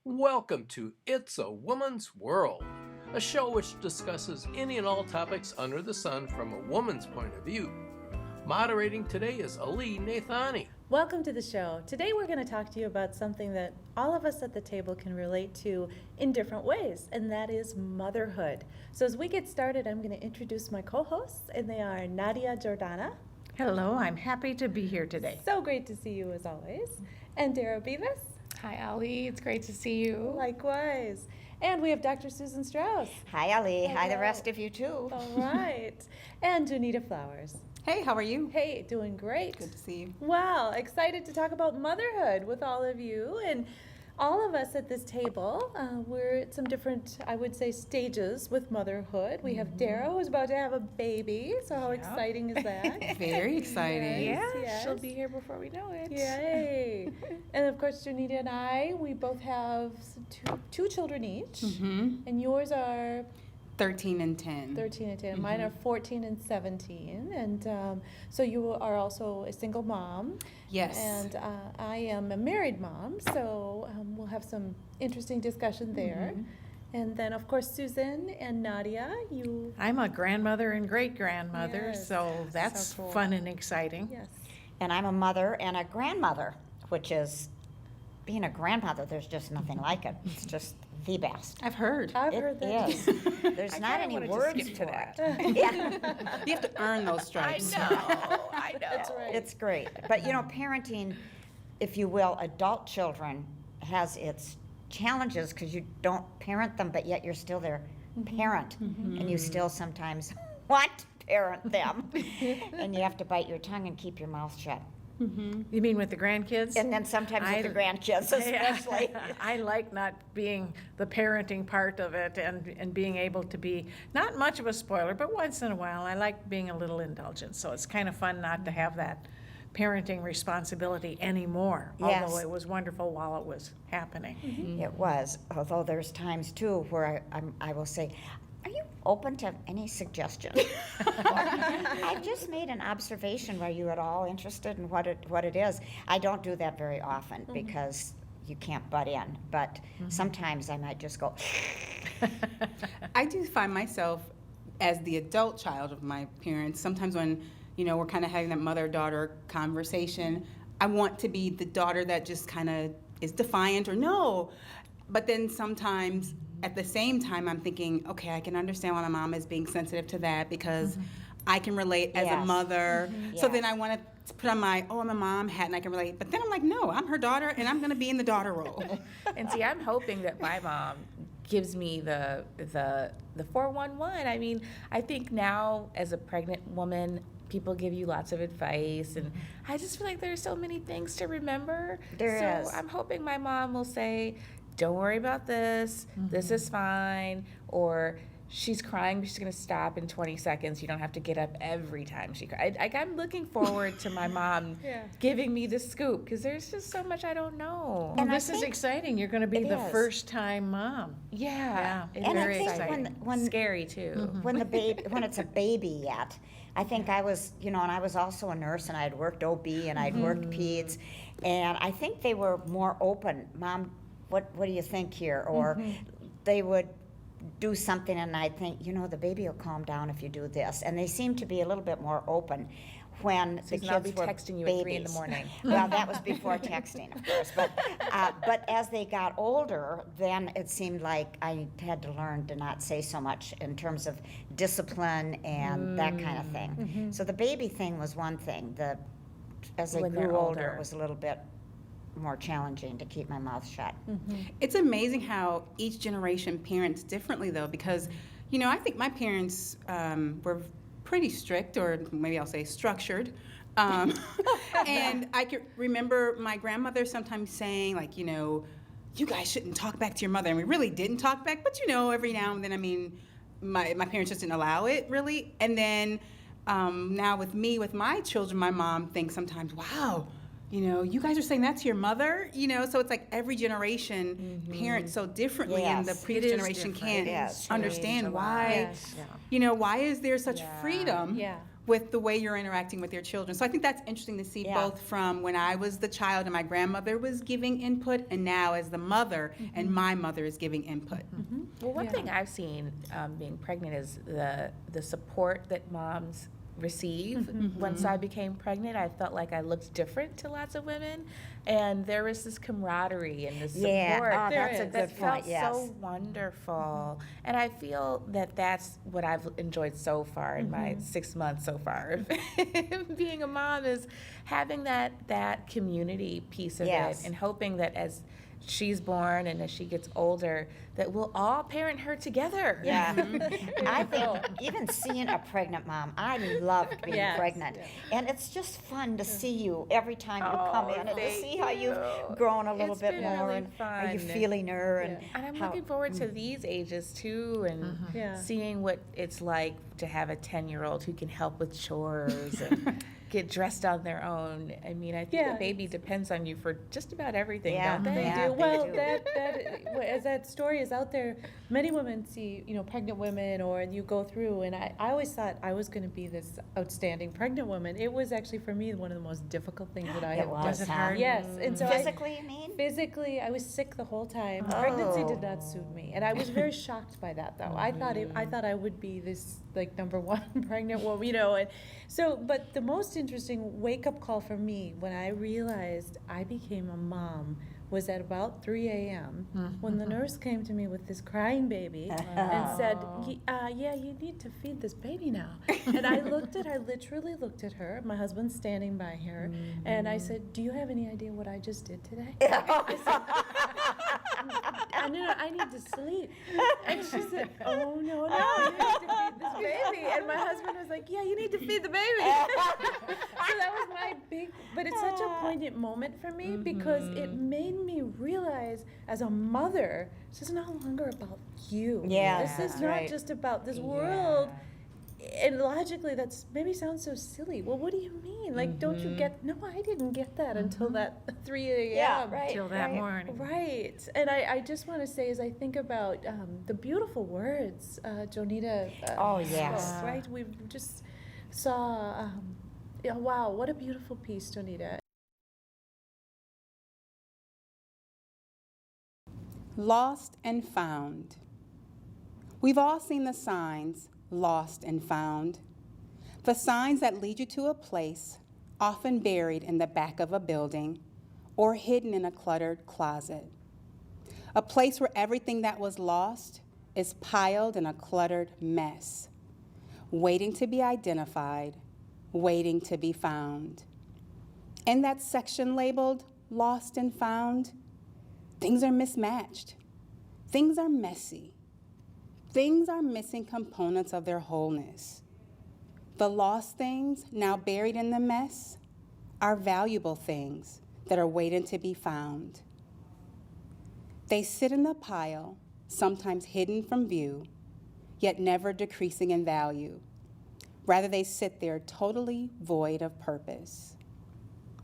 Welcome to It's a Woman's World, a show which discusses any and all topics under the sun from a woman's point of view. Moderating today is Alli Naithani. Welcome to the show. Today we're going to talk to you about something that all of us at the table can relate to in different ways, and that is motherhood. So as we get started, I'm going to introduce my co-hosts, and they are Nadia Giordana. Hello, I'm happy to be here today. So great to see you as always. And Dara Beevas. Hi, Alli. It's great to see you. Likewise. And we have Dr. Susan Strauss. Hi, Alli. Hi, the Hello. rest of you, too. All right. And Junita Flowers. Hey, how are you? Hey, doing great. Good to see you. Wow, excited to talk about motherhood with all of you. And all of us at this table, we're at some different, I would say, stages with motherhood. We have Dara, who's about to have a baby. So how exciting is that? Very exciting. Yes. She'll be here before we know it. Yay. And of course, Junita and I, we both have two children each. Mm-hmm. And yours are 13 and 10. 13 and 10. Mine are 14 and 17. And so you are also a single mom. Yes. And I am a married mom, so we'll have some interesting discussion there. And then, of course, Susan and Nadia, you... I'm a grandmother and great-grandmother, Yes. so that's So cool. fun and exciting. Yes. And I'm a mother and a grandmother, which is, being a grandmother, there's just nothing like it. It's just the best. I've heard. I've It heard that. is. There's I not kinda any wanted to words skip for to it. that. Yeah, You have to earn those stripes. I know. That's right. it's great. But, parenting, if you will, adult children has its challenges because you don't parent them, but yet you're still their parent. And you still sometimes want to parent them. And you have to bite your tongue and keep your mouth shut. You mean with the grandkids? And then sometimes with the grandkids especially. I like not being the parenting part of it and being able to be not much of a spoiler, but once in a while I like being a little indulgent. So it's kind of fun not to have that parenting responsibility anymore, Yes. although it was wonderful while it was happening. It was, although there's times too where I will say, are you open to any suggestions? I've just made an observation. Were you at all interested in what it is? I don't do that very often because you can't butt in, but sometimes I might just go, I do find myself as the adult child of my parents, sometimes when, we're kind of having that mother-daughter conversation, I want to be the daughter that just kind of is defiant or no. But then sometimes at the same time, I'm thinking, okay, I can understand why my mom is being sensitive to that because I can relate as a Yes. mother. So then Yes. I want to put on my, I'm a mom hat and I can relate. But then I'm like, no, I'm her daughter and I'm going to be in the daughter role. And see, I'm hoping that my mom gives me the 411. I mean, I think now as a pregnant woman, people give you lots of advice, and I just feel like there's so many things to remember. There is. So I'm hoping my mom will say, don't worry about this, this is fine, or she's crying, but she's going to stop in 20 seconds. You don't have to get up every time she cries. I'm looking forward to my mom Yeah. giving me the scoop, because there's just so much I don't know. Well, I this is think exciting. You're going to be it the is. first-time mom. Yeah. It's And I very think exciting. when Scary, too. when when it's a baby yet, I think I was, and I was also a nurse and I had worked OB and I'd worked peds, and I think they were more open. Mom, what do you think here? Or they would do something and I'd think, the baby will calm down if you do this. And they seemed to be a little bit more open when the Susan, I'll kids be were texting you babies. at 3 in the morning. Well, that was before texting, of course. But as they got older, then it seemed like I had to learn to not say so much in terms of discipline and that kind of thing. So the baby thing was one thing. As they When grew they're older, older. it was a little bit more challenging to keep my mouth shut. It's amazing how each generation parents differently, though, because, I think my parents were pretty strict, or maybe I'll say structured. And I can remember my grandmother sometimes saying, like, you guys shouldn't talk back to your mother. And we really didn't talk back, but, every now and then, my parents just didn't allow it, really. And then now with my children, my mom thinks sometimes, wow, you guys are saying that to your mother, so it's like every generation parents so differently, and the Yes. previous generation different. can't Yes. understand why, Yes. why is there such Yeah. freedom Yeah. with the way you're interacting with your children. So I think that's interesting to see, Yeah. both from when I was the child and my grandmother was giving input, and now as the mother and my mother is giving input. Well, one Yeah. thing I've seen being pregnant is the support that moms receive. Once I became pregnant, I felt like I looked different to lots of women, and there was this camaraderie and this Yeah. support Oh, There that's a is. that good felt point, yes. so wonderful. And I feel that that's what I've enjoyed so far in my 6 months so far of being a mom, is having that community piece of Yes. it, and hoping that as she's born and as she gets older, that we'll all parent her together. Yeah. I think even seeing a pregnant mom, I loved being Yes. pregnant. And it's just fun to see you every time you come in and to thank see how you've you. grown a little It's bit been more really and are you fun. feeling her and And I'm how- looking forward to these ages too, and Yeah. seeing what it's like to have a 10-year-old who can help with chores and get dressed on their own. I mean, I think Yeah. a baby depends on you for just about everything, Yeah. don't they? They Yeah, do. they Well, do. as that story is out there, many women see, pregnant women, or you go through, and I always thought I was going to be this outstanding pregnant woman. It was actually, for me, one of the most difficult things that I It have was, done. huh? Yes, and so Physically, you mean? physically, I was sick the whole time. Pregnancy did not suit me, and I was very shocked by that, though. I thought I would be this like number one pregnant woman, and so. But the most interesting wake-up call for me when I realized I became a mom was at about 3 a.m. when the nurse came to me with this crying baby and said, yeah, you need to feed this baby now. And I literally looked at her, my husband's standing by her, and I said, do you have any idea what I just did today? I said, no, I need to sleep. And she said, oh, no, you need to feed this baby. And my husband was like, yeah, you need to feed the baby. So that was my but it's such a poignant moment for me because it made me realize as a mother, this is no longer about you. Yeah, This is not right. just about this world. And logically, that's maybe sounds so silly. Well, what do you mean? Like, don't you get? No, I didn't get that until that 3 a.m. Yeah, right. Till that morning. Right. And I just want to say, as I think about the beautiful words Junita Oh, yes. spoke, right? We just saw, wow, what a beautiful piece, Junita. Lost and found. We've all seen the signs, lost and found. The signs that lead you to a place, often buried in the back of a building or hidden in a cluttered closet. A place where everything that was lost is piled in a cluttered mess, waiting to be identified, waiting to be found. In that section labeled lost and found, things are mismatched. Things are messy. Things are missing components of their wholeness. The lost things, now buried in the mess, are valuable things that are waiting to be found. They sit in the pile, sometimes hidden from view, yet never decreasing in value. Rather, they sit there totally void of purpose.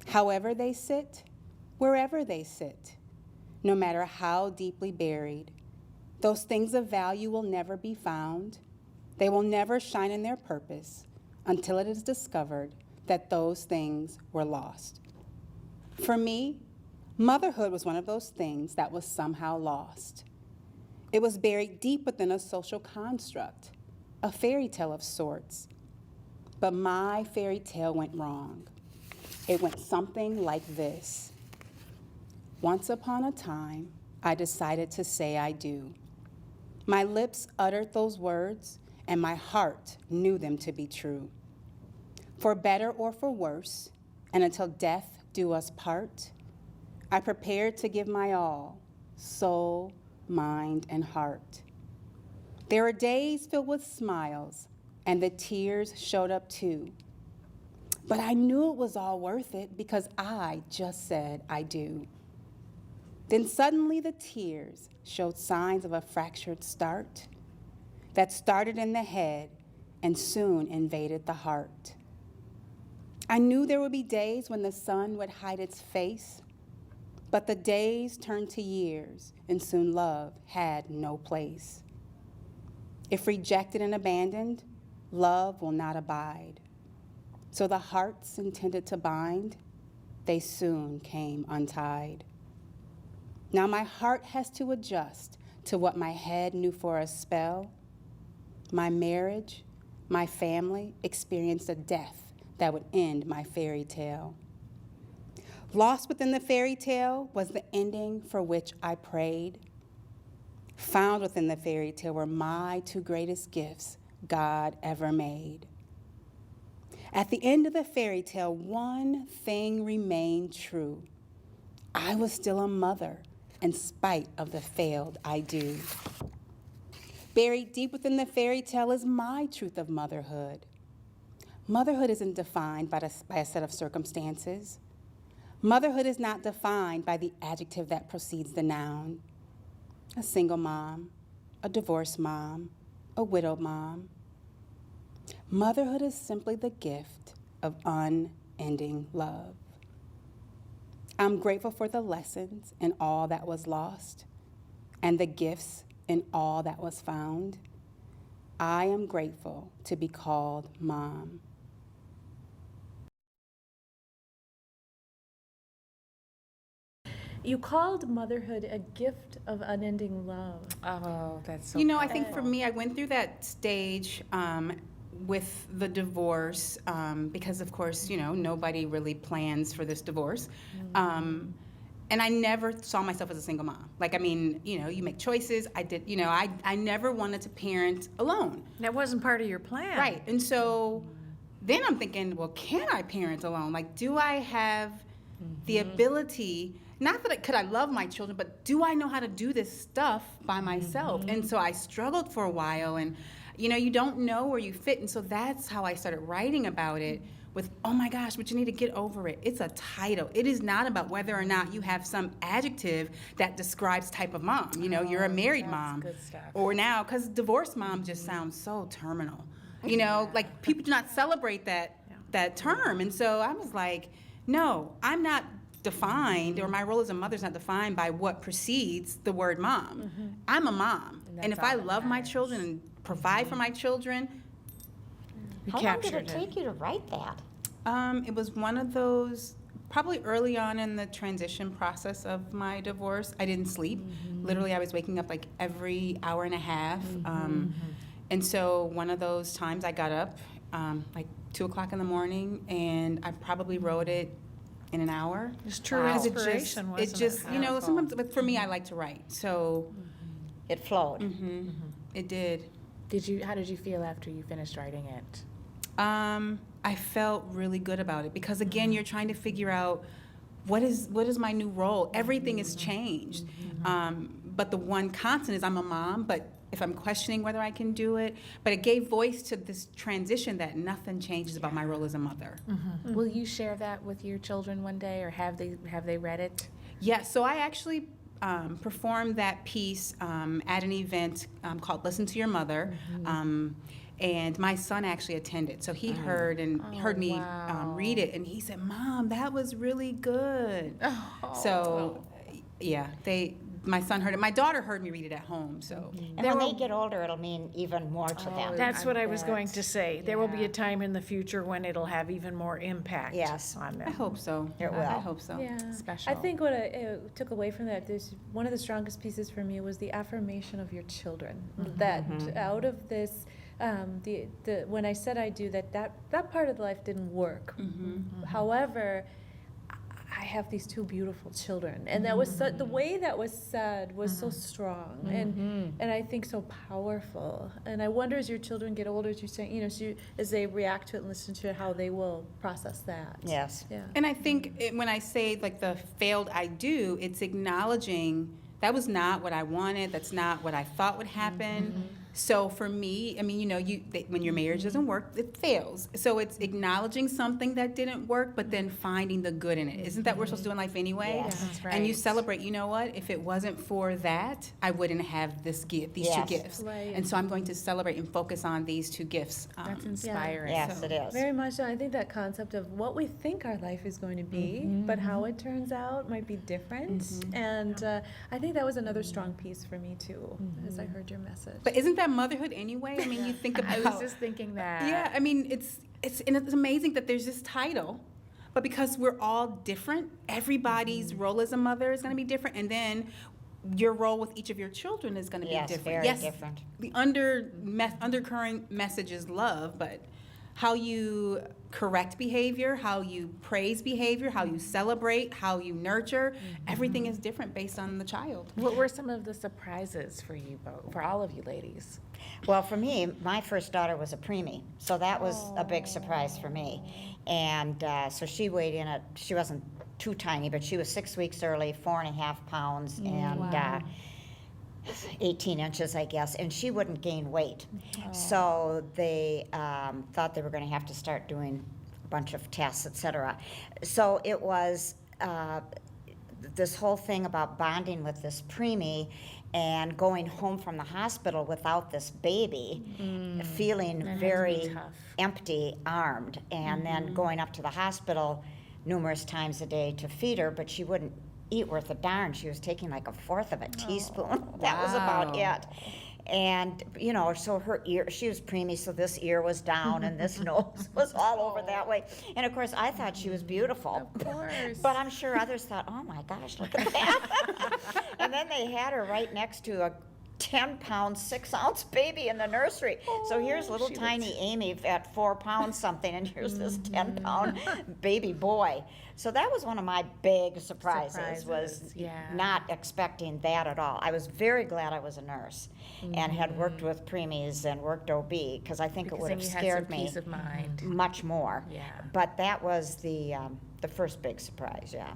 However they sit, wherever they sit, no matter how deeply buried, those things of value will never be found. They will never shine in their purpose until it is discovered that those things were lost. For me, motherhood was one of those things that was somehow lost. It was buried deep within a social construct, a fairy tale of sorts. But my fairy tale went wrong. It went something like this. Once upon a time, I decided to say I do. My lips uttered those words, and my heart knew them to be true. For better or for worse, and until death do us part, I prepared to give my all, soul, mind, and heart. There were days filled with smiles, and the tears showed up too. But I knew it was all worth it because I just said I do. Then suddenly the tears showed signs of a fractured start that started in the head and soon invaded the heart. I knew there would be days when the sun would hide its face, but the days turned to years and soon love had no place. If rejected and abandoned, love will not abide. So the hearts intended to bind, they soon came untied. Now my heart has to adjust to what my head knew for a spell. My marriage, my family experienced a death that would end my fairy tale. Lost within the fairy tale was the ending for which I prayed. Found within the fairy tale were my two greatest gifts God ever made. At the end of the fairy tale, one thing remained true. I was still a mother in spite of the failed I do. Buried deep within the fairy tale is my truth of motherhood. Motherhood isn't defined by a set of circumstances. Motherhood is not defined by the adjective that precedes the noun. A single mom, a divorced mom, a widowed mom. Motherhood is simply the gift of unending love. I'm grateful for the lessons in all that was lost and the gifts in all that was found. I am grateful to be called mom. You called motherhood a gift of unending love. Oh, that's so You know, I think for me, I went through that stage with the divorce because, of course, you know, nobody really plans for this divorce. And I never saw myself as a single mom. Like, I mean, you know, you make choices. I did, you know, I never wanted to parent alone. That wasn't part of your plan. Right. And so then I'm thinking, well, can I parent alone? Like, do I have the ability, not that could I love my children, but do I know how to do this stuff by myself? And so I struggled for a while, and, you know, you don't know where you fit. And so that's how I started writing about it with, oh my gosh, but you need to get over it. It's a title. It is not about whether or not you have some adjective that describes type of mom. You know, you're a married mom. good stuff. Or now, because divorced mom just sounds so terminal. You know, like people do not celebrate that term. And so I was like, no, I'm not defined, or my role as a mother is not defined by what precedes the word mom. I'm a mom. And if I love my children and provide for my children, You How long did captured it take you to write that? it was one of those, probably early on in the transition process of my divorce. I didn't sleep. Literally, I was waking up like every hour and a half. And so one of those times I got up like 2 o'clock in the morning, and I probably wrote it in an hour. It's true Because inspiration, wasn't it just, you know, Powerful. sometimes, but for me, I like to write. So It flowed. it did. How did you feel after you finished writing it? I felt really good about it because, again, you're trying to figure out what is my new role. Everything has changed, but the one constant is I'm a mom. But if I'm questioning whether I can do it, but it gave voice to this transition that nothing changes about my role as a mother. Will you share that with your children one day, or have they read it? Yes, so I actually performed that piece at an event called Listen to Your Mother. And my son actually attended, so he heard me wow. read it, and he said, "Mom, that was really good." So, yeah, my son heard it. My daughter heard me read it at home. So, And when they get older, it'll mean even more to them. That's what I was bet. going to say. There will be a time in the future when it'll have even more impact Yes. on I them. hope so. It will. I hope so. Yeah. Special. I think what I took away from that, there's one of the strongest pieces for me was the affirmation of your children. That out of this, when I said I do, that part of life didn't work. However, I have these two beautiful children, and that was the way that was said was so strong and I think so powerful. And I wonder, as your children get older, as you're saying, you know, as they react to it and listen to it, how they will process that. Yes. Yeah. And I think when I say like the failed I do, it's acknowledging that was not what I wanted. That's not what I thought would happen. So for me, I mean, you know, when your marriage doesn't work, it fails. So it's acknowledging something that didn't work, but then finding the good in it. Isn't that what we're supposed to do in life anyway? Yes. That's right. And you celebrate, you know what? If it wasn't for that, I wouldn't have this gift, these two Yes. gifts. Right. And so I'm going to celebrate and focus on these two gifts. That's inspiring. Yes, it is. Very much so. I think that concept of what we think our life is going to be, but how it turns out might be different. And I think that was another strong piece for me too, as I heard your message. But isn't that motherhood anyway? I mean, you think about. I was just thinking that. Yeah, I mean, it's it's amazing that there's this title, but because we're all different, everybody's role as a mother is going to be different, and then your role with each of your children is going to be Yes, different. very different. The undercurrent message is love, but how you correct behavior, how you praise behavior, how you celebrate, how you nurture, everything is different based on the child. What were some of the surprises for you both, for all of you ladies? Well, for me, my first daughter was a preemie, so that was a big surprise for me. And so she weighed in at, she wasn't too tiny, but she was 6 weeks early, 4.5 pounds, and 18 inches, I guess, and she wouldn't gain weight. So they thought they were going to have to start doing a bunch of tests, et cetera. So it was this whole thing about bonding with this preemie and going home from the hospital without this baby, feeling That had to be very tough. empty-armed, and then going up to the hospital numerous times a day to feed her, but she wouldn't eat worth a darn. She was taking like 1/4 of a teaspoon. That was about it. And, you know, so her ear, she was preemie, so this ear was down and this nose was all over that way. And of course, I thought she was beautiful. Of course. But I'm sure others thought, oh my gosh, look at that. And then they had her right next to a 10-pound, 6-ounce baby in the nursery. So here's little she tiny Amy at 4 pounds something, and here's this 10-pound baby boy. So that was one of my big surprises, was Surprises, yeah. not expecting that at all. I was very glad I was a nurse and had worked with preemies and worked OB, because I think it Because would then have you had scared some me peace of mind. much more. Yeah. But that was the first big surprise, yeah.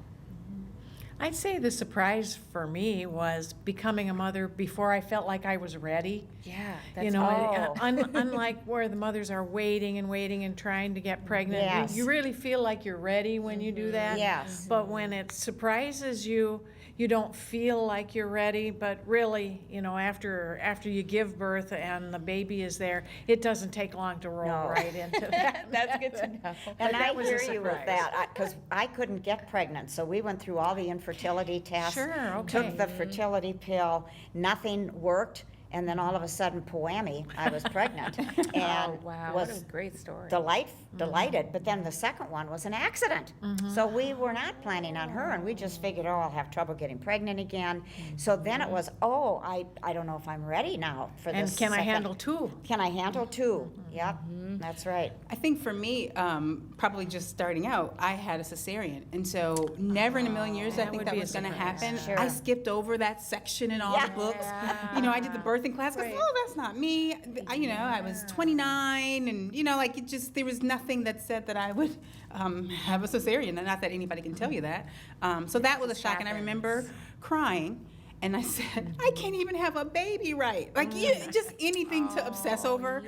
I'd say the surprise for me was becoming a mother before I felt like I was ready. Yeah, that's You know, Oh. unlike where the mothers are waiting and trying to get pregnant, Yes. you really feel like you're ready when you do that. Yes. But when it surprises you, you don't feel like you're ready, but really, you know, after you give birth and the baby is there, it doesn't take long to roll No. right into that. That's good to know. And I that was a hear you with surprise. that, because I couldn't get pregnant, so we went through all the infertility tests. Sure, okay. Took the fertility pill, nothing worked, and then all of a sudden, poemi, I was pregnant. And Oh, wow, what a was great story. delighted, but then the second one was an accident. So we were not planning on her, and we just figured, oh, I'll have trouble getting pregnant again. So then it was, oh, I don't know if I'm ready now for this And can I second- handle two? Can I handle two? Yep, that's right. I think for me, probably just starting out, I had a cesarean, and so never in a million years I That think would that be a was going to surprise. happen. Sure. I skipped over that section in all Yeah. the books. You know, I did the birthing class because that's not me. I was 29, and like it just there was nothing that said that I would have a cesarean, and not that anybody can tell you that. So that was a shock, and I remember crying. And I said, I can't even have a baby right. Like, just anything to obsess over.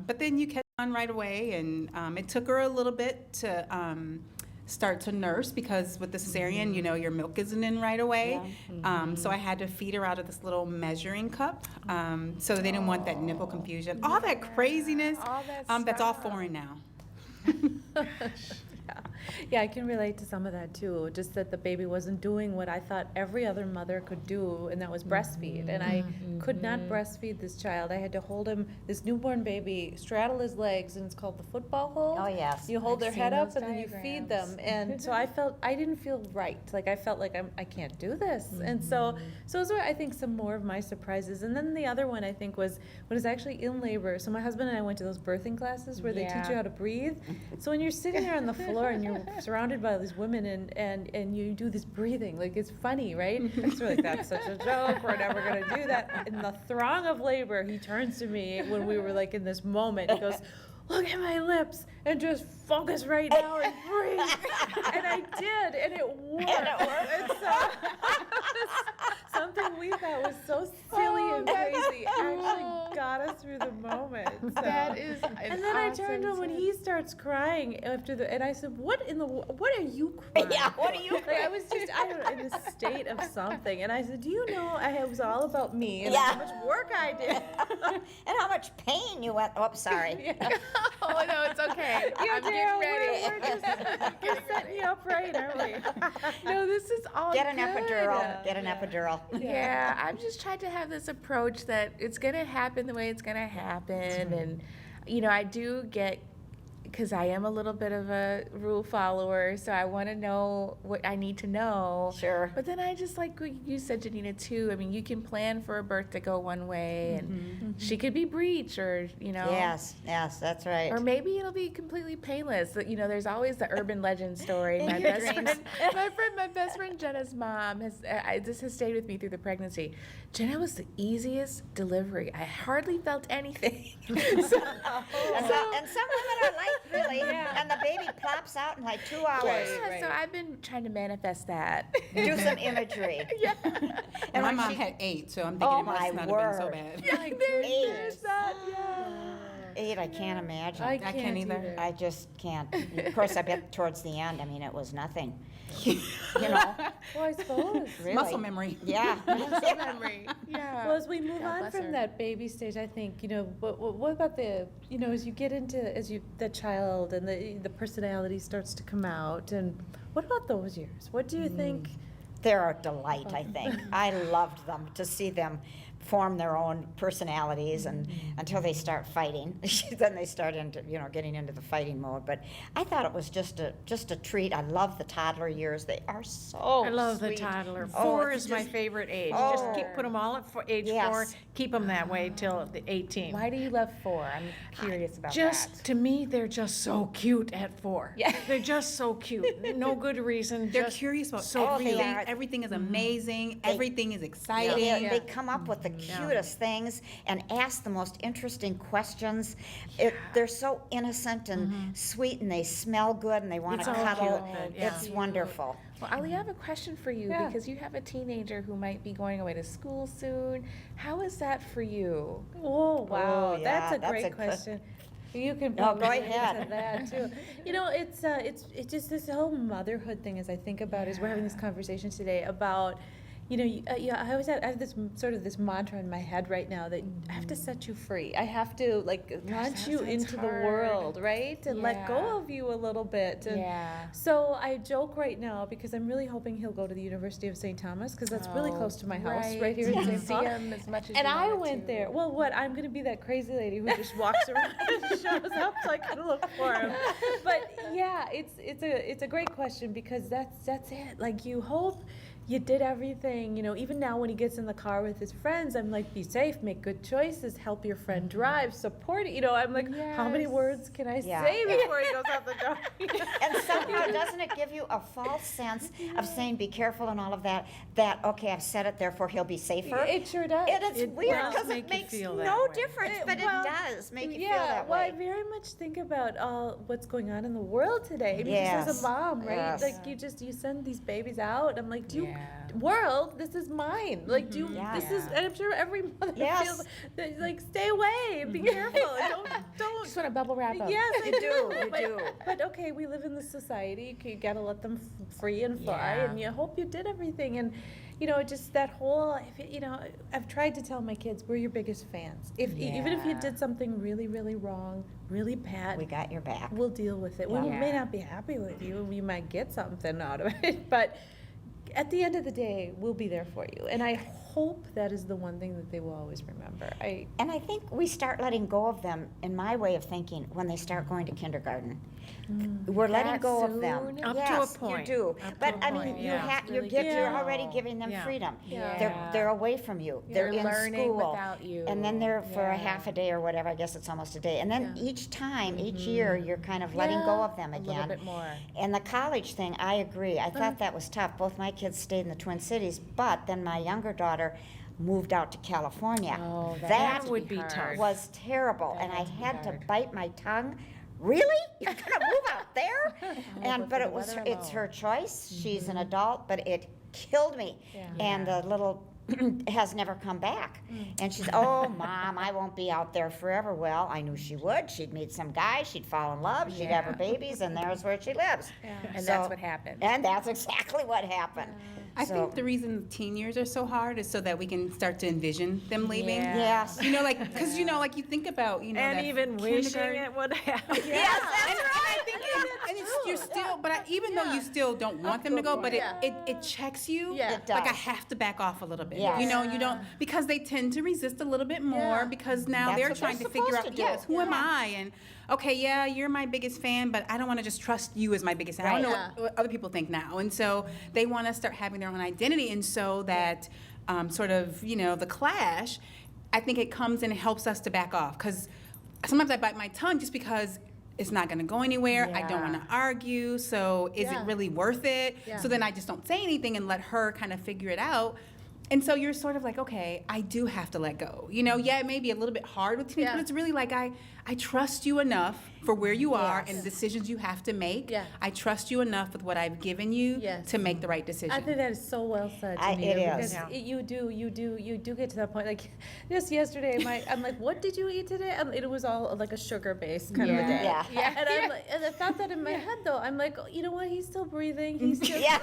But then you catch on right away, and it took her a little bit to start to nurse, because with the cesarean, your milk isn't in right away. So I had to feed her out of this little measuring cup. So they didn't want that nipple confusion. All that craziness, All that that's all stuff. foreign now. Yeah, I can relate to some of that too. Just that the baby wasn't doing what I thought every other mother could do, and that was breastfeed. And I could not breastfeed this child. I had to hold him, this newborn baby, straddle his legs, and it's called the football hold. Oh, yes. You hold I've their seen head up those and then you feed them. And so I didn't feel right. Like I felt like I can't do this. And so those were, I think, some more of my surprises. And then the other one I think was when I was actually in labor. So my husband and I went to those birthing classes where they teach Yeah. you how to breathe. So when you're sitting there on the floor and you're surrounded by all these women and you do this breathing, like it's funny, right? It's like, that's such a joke, we're never gonna do that. In the throng of labor, he turns to me when we were like in this moment, he goes, look at my lips and just focus right now and breathe. And I did, and it worked. And so, something we thought was so silly and crazy actually got us through the moment. So. That is an And then I turned to him when he starts crying and I said, what are you crying? Yeah, what are you Like I was just, I don't know, in a state of something. And I said, do you know, it was all about me and Yeah. how much work I did. And how much pain you went, oh, sorry. Oh, no, it's okay. Yeah, I'm Dara, getting ready. we're setting you up right, aren't we? No, this is all Get an good. epidural, get an epidural. Yeah, I'm just trying to have this approach that it's going to happen the way it's going to happen. And, I do get because I am a little bit of a rule follower, so I want to know what I need to know. Sure. But then I just like what you said, Junita, too. I mean, you can plan for a birth to go one way, and she could be breech, or Yes, that's right. or maybe it'll be completely painless. There's always the urban legend story. In My your best friend Jenna's mom this has stayed with me through the pregnancy. Jenna was the easiest delivery. I hardly felt anything. And some women are like, really, and the baby plops out in like 2 hours. Yeah, so I've been trying to manifest that. Do some imagery. And my when mom she- had 8, so I'm Oh, thinking it my must not have been so word. bad. Eight. that, yeah. 8, I can't imagine. I can't either. I just can't. Of course, I bet towards the end, I mean, it was nothing. You know, Well, I suppose. really. Muscle memory. Yeah. Muscle memory. Yeah. Well, as we move God on bless from her. that baby stage, I think, what about as you get into, the child and the personality starts to come out, and what about those years? What do you think? They're a delight, I think. I loved them, to see them form their own personalities, and until they start fighting. Then they start into, getting into the fighting mode. But I thought it was just a treat. I love the toddler years. They are so I love the sweet. toddler. Oh, 4 it's is my just- favorite age. Oh. Just put them all at age 4. Yes. Keep them that way till the 18. Why do you love 4? I'm curious about Just that. to me, they're just so cute at 4. Yeah. They're just so cute. No good reason. They're just curious about so everything. cute. Everything is amazing. Everything is They, exciting. they come up with the cutest things and ask the most interesting questions. They're so innocent and sweet, and they smell good, and they want It's to all cuddle. cute, yeah. It's wonderful. Well, Ali, I have a question for you Yeah. because you have a teenager who might be going away to school soon. How is that for you? Oh, wow, Oh, yeah, that's a that's great a good- question. You can No, go probably ahead. answer that too. It's just this whole motherhood thing, as I think about, as we're having this conversation today about, I always have this sort of this mantra in my head right now that I have to set you free. I have to launch you that's into the hard. world, right? And let Yeah. go of you a little bit. And Yeah. so I joke right now because I'm really hoping he'll go to the University of St. Thomas, because that's really close to my house, right here in You can St. see Paul. him as much as And you I wanted went to. there. Well, I'm going to be that crazy lady who just walks around and shows up so I can look for him. But yeah, it's a great question, because that's it. Like, you hope you did everything. Even now when he gets in the car with his friends, I'm like, be safe, make good choices, help your friend drive, support it. I'm like, how many Yes. words can I Yeah. say before he goes out the door? And somehow, doesn't it give you a false sense of saying, be careful and all of that, okay, I've said it, therefore he'll be safer? It sure does. And it's It weird, does because make it you makes feel that no way. difference, but Well, it does make you feel yeah, that well, I way. very much think about what's going on in the world today. I mean, just as Yes, a mom, right? yes. Like, you send these babies out. I'm like, Yeah. world, this is mine. Like, Yeah. this is, and I'm sure every mother Yes. feels that, like, stay away, be careful, don't. Just want to bubble wrap them. Yes, I You do, you but, do. But okay, we live in this society. You gotta let them free and fly, Yeah. and you hope you did everything. And just that whole, I've tried to tell my kids, we're your biggest fans. Even if you Yeah. did something really, really wrong, really bad, We got your back. we'll deal with it. We Yeah. may not be happy with you. We might get something out of it, but at the end of the day, we'll be there for you. And I hope that is the one thing that they will always remember. And I think we start letting go of them, in my way of thinking, when they start going to kindergarten. We're letting That go of them. soon? Up to a Yes, point. you do. Up to But a I mean, point, you yeah. you're Really good. you're already giving them Yeah. freedom. Yeah. They're away from you. They're They're in learning school. without you. And then they're for a Yeah. half a day or whatever. I guess it's almost a day. And then each time, each year, you're kind of letting go of them A little again. bit more. And the college thing, I agree. I thought that was tough. Both my kids stayed in the Twin Cities, but then my younger daughter moved out to California. Oh, that would be hard. tough. was terrible, That and I had to be had to hard. bite my tongue. Really? You're gonna move out there? but But for it the was weather it's her alone. choice. She's an adult, but it killed me. Yeah. And the little has never come back. And she's, oh, Mom, I won't be out there forever. Well, I knew she would. She'd meet some guy, she'd fall in love, she'd have her babies, and there's where she lives. And So- that's what happened. And that's exactly what happened. I So- think the reason teen years are so hard is so that we can start to envision them leaving. Yeah. Yes. You know, like, because, you know, like you think about, you know, And that even wishing kindergarten- it would happen. Yes, And I think, and it's, you're still, but even though you still don't want them to go, but it checks you. Yeah. It Like I does. have to back off a little bit. Yes. You know, you don't, because they tend to resist a little bit more Yeah. because now That's they're what trying they're to figure supposed out, to do. yes, who am I? And okay, yeah, you're my biggest fan, but I don't want to just trust you as my biggest fan. I don't know Right. what other people think now. And so they want to start having their own identity. And so that sort of, you know, the clash, I think it comes and it helps us to back off. Because sometimes I bite my tongue just because it's not going to go anywhere. I don't want to argue. So is it really worth it? Yeah. So then I just don't say anything and let her kind of figure it out. And so you're sort of like, okay, I do have to let go. You know, yeah, it may be a little bit hard with teenagers, Yeah. but it's really like I trust you enough for where you are Yes. and the decisions you have to make. Yeah. I trust you enough with what I've given you Yes. to make the right decision. I think that is so well said, It Junita, is. because you do get to that point. Like just yesterday, I'm like, what did you eat today? It was all like a sugar-based kind of a day. Yeah. And I'm like, and I thought that in my head though. I'm like, you know what? He's still breathing. He's just Yeah.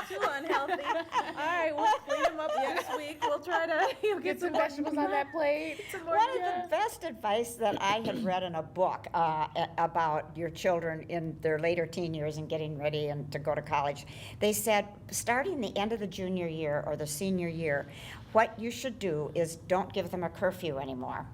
too unhealthy. All right, we'll clean him up next week. We'll try to get some vegetables on that plate. Some more, One of the best advice that I had read in a book about your children in their later teen years and getting ready and to go to college, they said starting the end of the junior year or the senior year, what you should do is don't give them a curfew anymore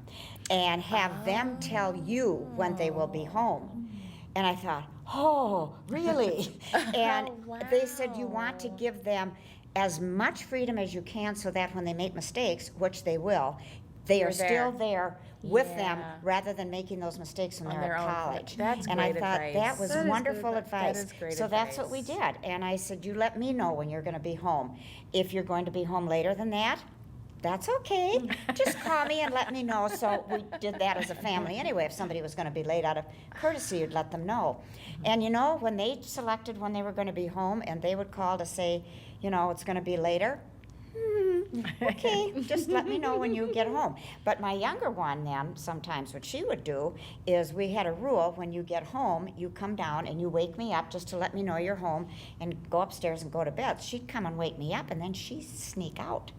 and have them tell you when they will be home. And I thought, oh, really? And they said you want to give them as much freedom as you can so that when they make mistakes, which they will, they are still there with them rather than making those mistakes when On they're their at own. college. That's and I great thought advice. that was That is good wonderful advice. advice. That is great so that's what we advice. did. And I said, you let me know when you're going to be home. If you're going to be home later than that, that's okay. Just call me and let me know. So we did that as a family anyway. If somebody was going to be late out of courtesy, you'd let them know. And you know, when they selected when they were going to be home and they would call to say, you know, it's going to be later, okay, just let me know when you get home. But my younger one then, sometimes what she would do is we had a rule, when you get home, you come down and you wake me up just to let me know you're home and go upstairs and go to bed. She'd come and wake me up and then she'd sneak out.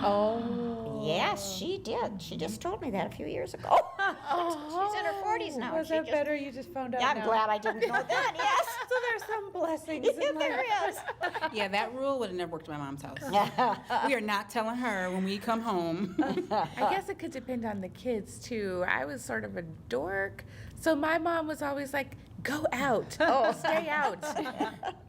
Oh. Yes, she did. She just told me that a few years ago. She's in her 40s now. Was She that just- better? You just found out Yeah, I'm now. glad I didn't know that, yes. So there's some blessings Yeah, in there life. is. Yeah, that rule would have never worked at my mom's house. We are not telling her when we come home. I guess it could depend on the kids too. I was sort of a dork, so my mom was always like, "Go out, stay out."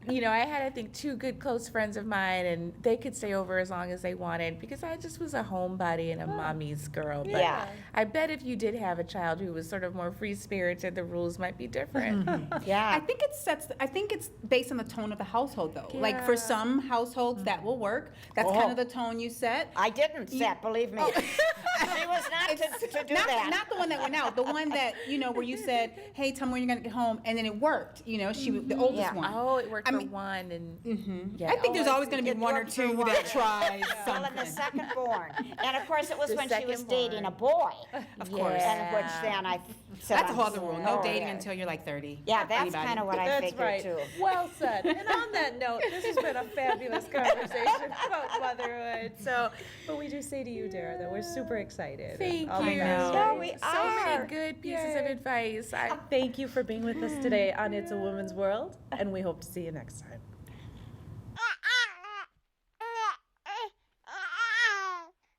You know, I had I think two good close friends of mine, and they could stay over as long as they wanted because I just was a homebody and a mommy's girl. But Yeah. I bet if you did have a child who was sort of more free spirited, the rules might be different. Yeah. I think it's based on the tone of the household though. Like for some households that will work. That's kind of the tone you set. I didn't set, believe me. She was not to do not, that. Not the one that went out. The one that, you know, where you said, hey, tell me when you're going to get home. And then it worked. You know, she was the oldest Yeah. one. Oh, it worked I for mean- one, and yeah. I think there's always going to be It one or worked for two one. that tries Well, and the something. second born. And of course, it was The when she was second dating born. a boy. Of course. And which then I said. That's a I'm whole other rule. No sorry. dating until you're like 30. Yeah, that's Anybody. kind of what I That's figured right. too. Well said. And on that note, this has been a fabulous conversation about motherhood. So, but we do say to you, Dara, that we're super excited. Thank All the you. best. Yeah, we So are. many good pieces of Yay. advice. Thank you for being with us today on It's a Woman's World, and we hope to see you next time.